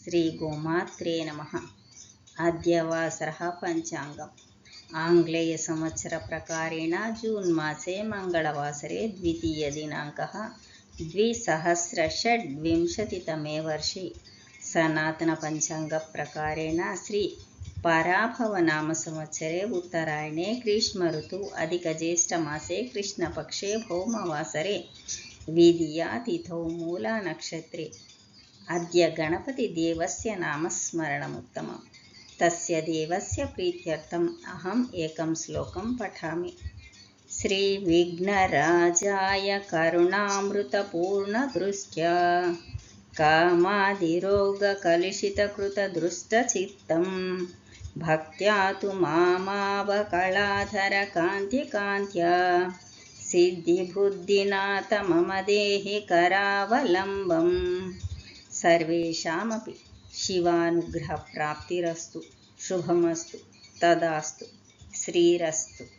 श्रीगोमात्रे नमः। आद्यवासरः पञ्चाङ्गम्। आङ्ग्लेयसंवत्सरप्रकारेण जून् मासे मङ्गलवासरे द्वितीयदिनाङ्कः 2026तमे वर्षे सनातनपञ्चाङ्गप्रकारेण श्री पराभवनामसंवत्सरे उत्तरायणे ग्रीष्मऋतु अधिकज्येष्ठमासे कृष्णपक्षे भौमवासरे विधियातिथौ मूलानक्षत्रे अद्य गणपतिदेवस्य नामस्मरणमुत्तमम्। तस्य देवस्य प्रीत्यर्थम् अहम् एकं श्लोकं पठामि। श्रीविघ्नराजाय करुणामृतपूर्णदृष्ट्या कामादिरोगकलुषितकृतदृष्टचित्तं भक्त्या तु मामावकलाधरकान्त्यकान्त्या सिद्धिबुद्धिनाथ मम देहि करावलम्बम्। सर्वेषामपि शिवानुग्रहप्राप्तिरस्तु। शुभमस्तु। तदास्तु। श्रीरस्तु।